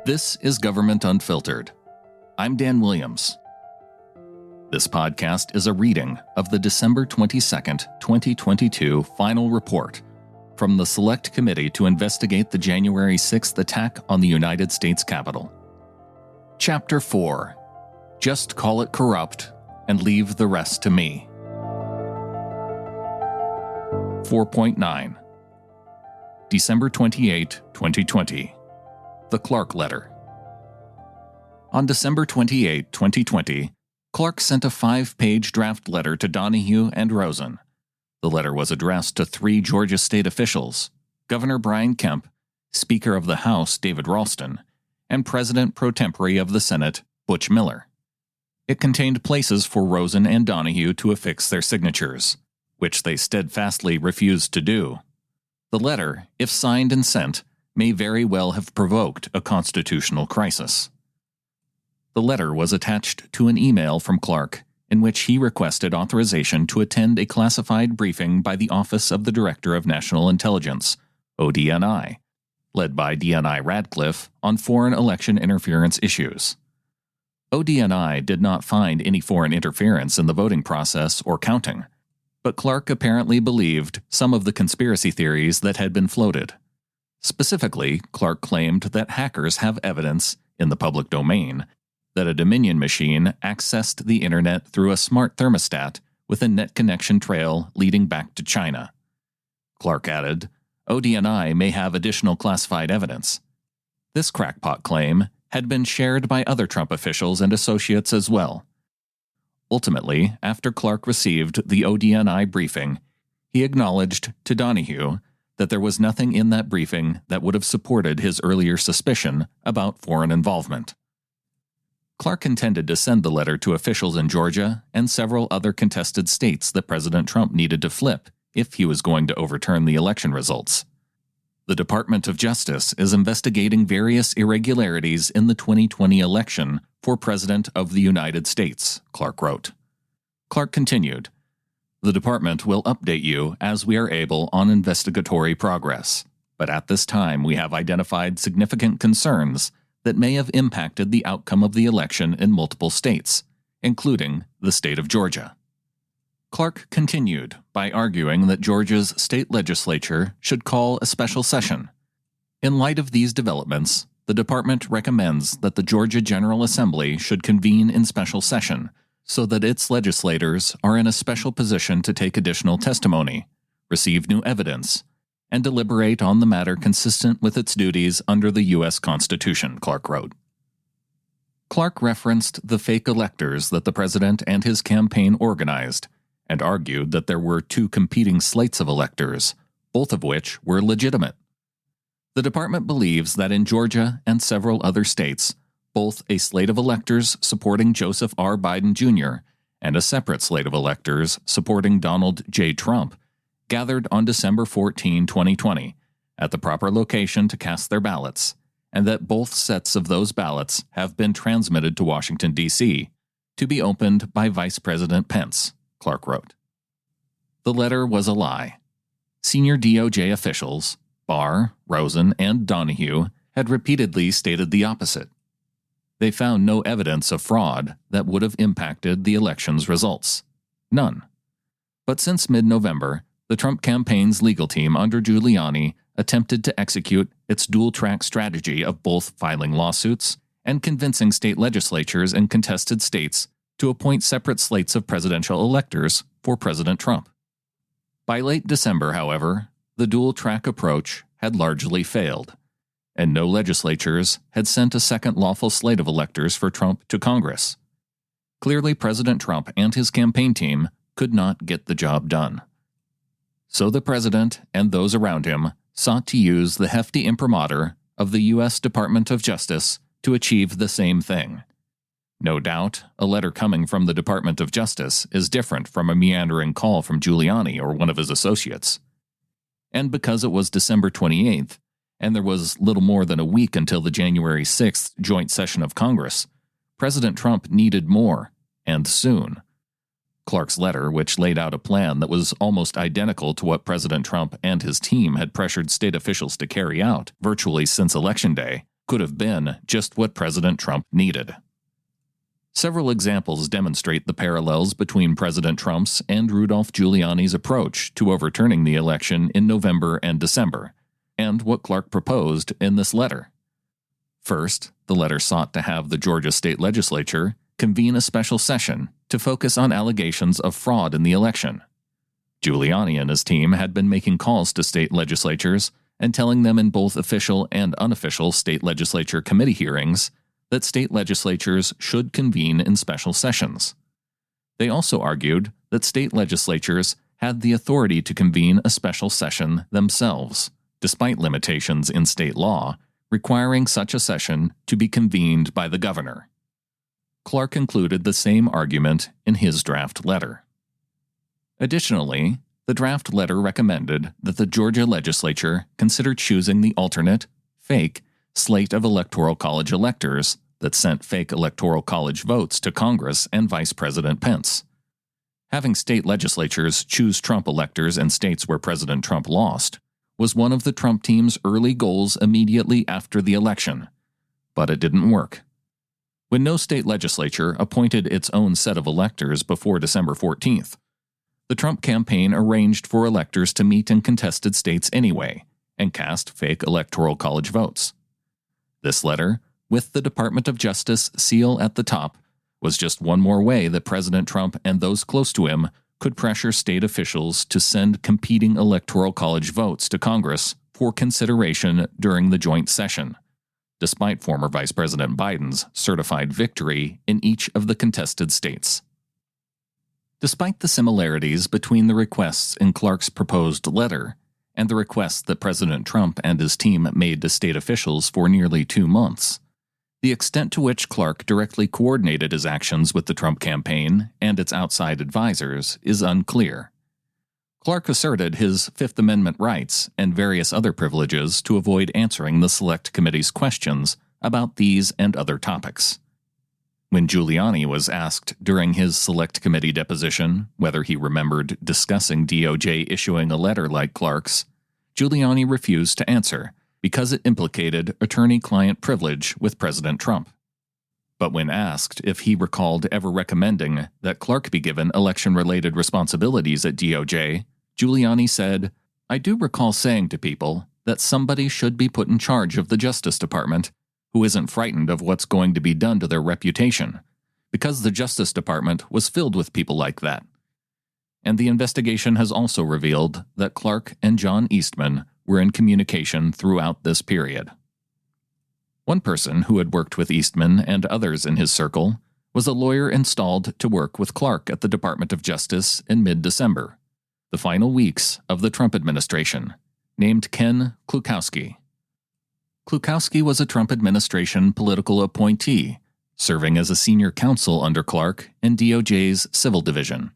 This is Government Unfiltered. I'm Dan Williams. This podcast is a reading of the December 22nd, 2022 final report from the Select Committee to investigate the January 6th attack on the United States Capitol. Chapter 4. Just call it corrupt and leave the rest to me. 4.9. December 28, 2020. The Clark Letter. On December 28, 2020, Clark sent a 5-page draft letter to Donahue and Rosen. The letter was addressed to 3 Georgia state officials, Governor Brian Kemp, Speaker of the House David Ralston, and President pro tempore of the Senate Butch Miller. It contained places for Rosen and Donahue to affix their signatures, which they steadfastly refused to do. The letter, if signed and sent, may very well have provoked a constitutional crisis. The letter was attached to an email from Clark in which he requested authorization to attend a classified briefing by the Office of the Director of National Intelligence, ODNI, led by DNI Radcliffe on foreign election interference issues. ODNI did not find any foreign interference in the voting process or counting, but Clark apparently believed some of the conspiracy theories that had been floated. Specifically, Clark claimed that hackers have evidence, in the public domain, that a Dominion machine accessed the internet through a smart thermostat with a net connection trail leading back to China. Clark added, ODNI may have additional classified evidence. This crackpot claim had been shared by other Trump officials and associates as well. Ultimately, after Clark received the ODNI briefing, he acknowledged to Donahue that there was nothing in that briefing that would have supported his earlier suspicion about foreign involvement. Clark intended to send the letter to officials in Georgia and several other contested states that President Trump needed to flip if he was going to overturn the election results. The Department of Justice is investigating various irregularities in the 2020 election for President of the United States, Clark wrote. Clark continued, The department will update you as we are able on investigatory progress, but at this time we have identified significant concerns that may have impacted the outcome of the election in multiple states, including the state of Georgia. Clark continued by arguing that Georgia's state legislature should call a special session. In light of these developments, the department recommends that the Georgia General Assembly should convene in special session so that its legislators are in a special position to take additional testimony, receive new evidence, and deliberate on the matter consistent with its duties under the U.S. Constitution, Clark wrote. Clark referenced the fake electors that the president and his campaign organized and argued that there were 2 competing slates of electors, both of which were legitimate. The department believes that in Georgia and several other states, both a slate of electors supporting Joseph R. Biden Jr. and a separate slate of electors supporting Donald J. Trump gathered on December 14, 2020, at the proper location to cast their ballots, and that both sets of those ballots have been transmitted to Washington, D.C., to be opened by Vice President Pence, Clark wrote. The letter was a lie. Senior DOJ officials, Barr, Rosen, and Donahue, had repeatedly stated the opposite. They found no evidence of fraud that would have impacted the election's results. None. But since mid-November, the Trump campaign's legal team under Giuliani attempted to execute its dual-track strategy of both filing lawsuits and convincing state legislatures in contested states to appoint separate slates of presidential electors for President Trump. By late December, however, the dual-track approach had largely failed, and no legislatures had sent a second lawful slate of electors for Trump to Congress. Clearly, President Trump and his campaign team could not get the job done. So the president and those around him sought to use the hefty imprimatur of the U.S. Department of Justice to achieve the same thing. No doubt, a letter coming from the Department of Justice is different from a meandering call from Giuliani or one of his associates. And because it was December 28th, and there was little more than a week until the January 6th joint session of Congress, President Trump needed more, and soon. Clark's letter, which laid out a plan that was almost identical to what President Trump and his team had pressured state officials to carry out virtually since Election Day, could have been just what President Trump needed. Several examples demonstrate the parallels between President Trump's and Rudolph Giuliani's approach to overturning the election in November and December, and what Clark proposed in this letter. First, the letter sought to have the Georgia state legislature convene a special session to focus on allegations of fraud in the election. Giuliani and his team had been making calls to state legislatures and telling them in both official and unofficial state legislature committee hearings that state legislatures should convene in special sessions. They also argued that state legislatures had the authority to convene a special session themselves, despite limitations in state law requiring such a session to be convened by the governor. Clark included the same argument in his draft letter. Additionally, the draft letter recommended that the Georgia legislature consider choosing the alternate, fake, slate of Electoral College electors that sent fake Electoral College votes to Congress and Vice President Pence. Having state legislatures choose Trump electors in states where President Trump lost was one of the Trump team's early goals immediately after the election, but it didn't work. When no state legislature appointed its own set of electors before December 14th, the Trump campaign arranged for electors to meet in contested states anyway and cast fake Electoral College votes. This letter, with the Department of Justice seal at the top, was just one more way that President Trump and those close to him could pressure state officials to send competing Electoral College votes to Congress for consideration during the joint session, despite former Vice President Biden's certified victory in each of the contested states. Despite the similarities between the requests in Clark's proposed letter and the requests that President Trump and his team made to state officials for nearly 2 months, the extent to which Clark directly coordinated his actions with the Trump campaign and its outside advisors is unclear. Clark asserted his Fifth Amendment rights and various other privileges to avoid answering the Select Committee's questions about these and other topics. When Giuliani was asked during his Select Committee deposition whether he remembered discussing DOJ issuing a letter like Clark's, Giuliani refused to answer because it implicated attorney-client privilege with President Trump. But when asked if he recalled ever recommending that Clark be given election-related responsibilities at DOJ, Giuliani said, "I do recall saying to people that somebody should be put in charge of the Justice Department who isn't frightened of what's going to be done to their reputation, because the Justice Department was filled with people like that." And the investigation has also revealed that Clark and John Eastman were in communication throughout this period. One person who had worked with Eastman and others in his circle was a lawyer installed to work with Clark at the Department of Justice in mid-December, the final weeks of the Trump administration, named Ken Klukowski. Klukowski was a Trump administration political appointee, serving as a senior counsel under Clark in DOJ's Civil Division.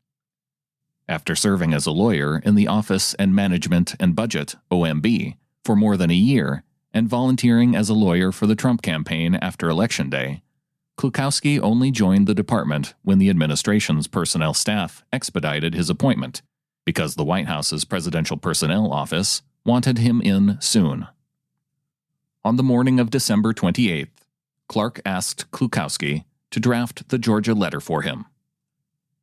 After serving as a lawyer in the Office and Management and Budget, OMB, for more than a year, and volunteering as a lawyer for the Trump campaign after Election Day, Klukowski only joined the department when the administration's personnel staff expedited his appointment, because the White House's Presidential Personnel Office wanted him in soon. On the morning of December 28th, Clark asked Klukowski to draft the Georgia letter for him.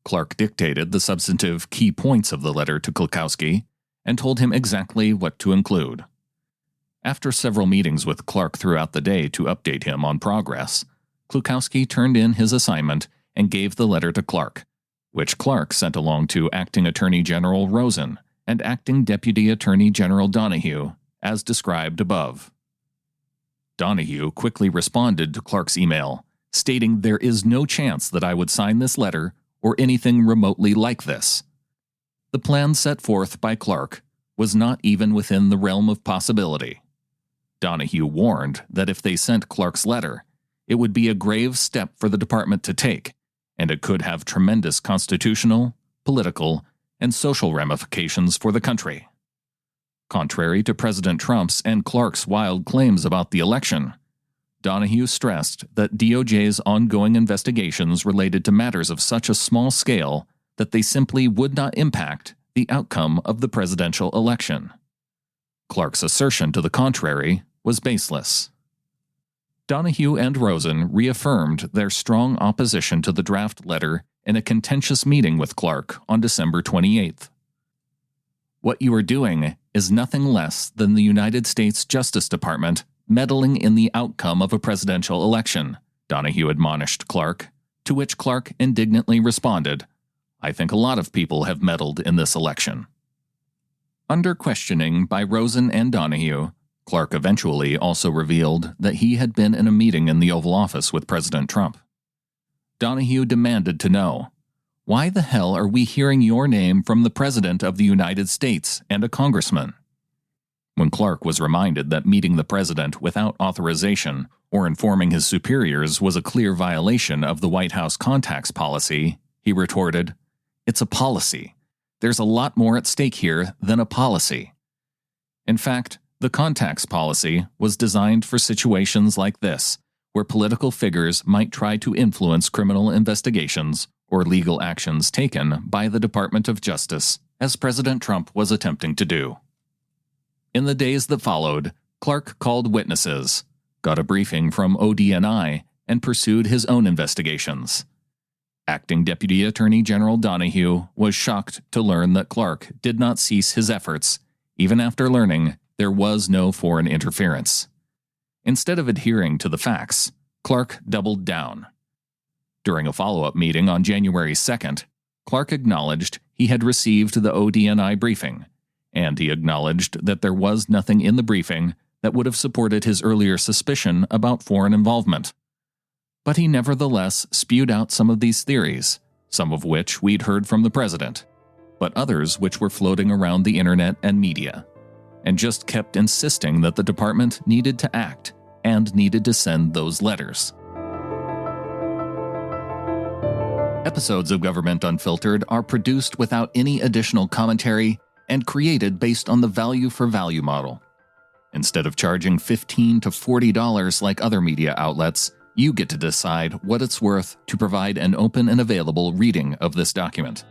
Clark dictated the substantive key points of the letter to Klukowski and told him exactly what to include. After several meetings with Clark throughout the day to update him on progress, Klukowski turned in his assignment and gave the letter to Clark, which Clark sent along to Acting Attorney General Rosen and Acting Deputy Attorney General Donahue, as described above. Donahue quickly responded to Clark's email, stating there is no chance that I would sign this letter or anything remotely like this. The plan set forth by Clark was not even within the realm of possibility. Donahue warned that if they sent Clark's letter, it would be a grave step for the department to take, and it could have tremendous constitutional, political, and social ramifications for the country. Contrary to President Trump's and Clark's wild claims about the election, Donahue stressed that DOJ's ongoing investigations related to matters of such a small scale that they simply would not impact the outcome of the presidential election. Clark's assertion to the contrary was baseless. Donahue and Rosen reaffirmed their strong opposition to the draft letter in a contentious meeting with Clark on December 28th. "What you are doing is nothing less than the United States Justice Department meddling in the outcome of a presidential election," Donahue admonished Clark, to which Clark indignantly responded, "I think a lot of people have meddled in this election." Under questioning by Rosen and Donahue, Clark eventually also revealed that he had been in a meeting in the Oval Office with President Trump. Donahue demanded to know, "Why the hell are we hearing your name from the President of the United States and a congressman?" When Clark was reminded that meeting the president without authorization or informing his superiors was a clear violation of the White House contacts policy, he retorted, "It's a policy. There's a lot more at stake here than a policy." In fact, the contacts policy was designed for situations like this, where political figures might try to influence criminal investigations or legal actions taken by the Department of Justice, as President Trump was attempting to do. In the days that followed, Clark called witnesses, got a briefing from ODNI, and pursued his own investigations. Acting Deputy Attorney General Donahue was shocked to learn that Clark did not cease his efforts, even after learning there was no foreign interference. Instead of adhering to the facts, Clark doubled down. During a follow-up meeting on January 2nd, Clark acknowledged he had received the ODNI briefing, and he acknowledged that there was nothing in the briefing that would have supported his earlier suspicion about foreign involvement. But he nevertheless spewed out some of these theories, some of which we'd heard from the president, but others which were floating around the internet and media, and just kept insisting that the department needed to act and needed to send those letters. Episodes of Government Unfiltered are produced without any additional commentary and created based on the value-for-value model. Instead of charging $15 to $40 like other media outlets, you get to decide what it's worth to provide an open and available reading of this document.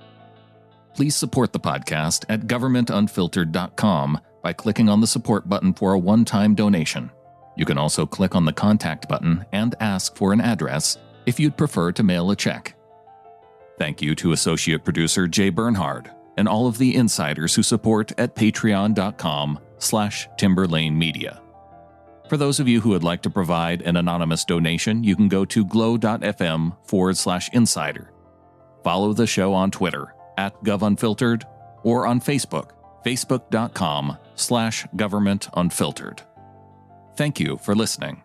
Please support the podcast at governmentunfiltered.com by clicking on the support button for a one-time donation. You can also click on the contact button and ask for an address if you'd prefer to mail a check. Thank you to associate producer Jay Bernhard and all of the insiders who support at patreon.com/timberlanemedia. For those of you who would like to provide an anonymous donation, you can go to glow.fm/insider. Follow the show on Twitter @govunfiltered or on Facebook, facebook.com/governmentunfiltered. Thank you for listening.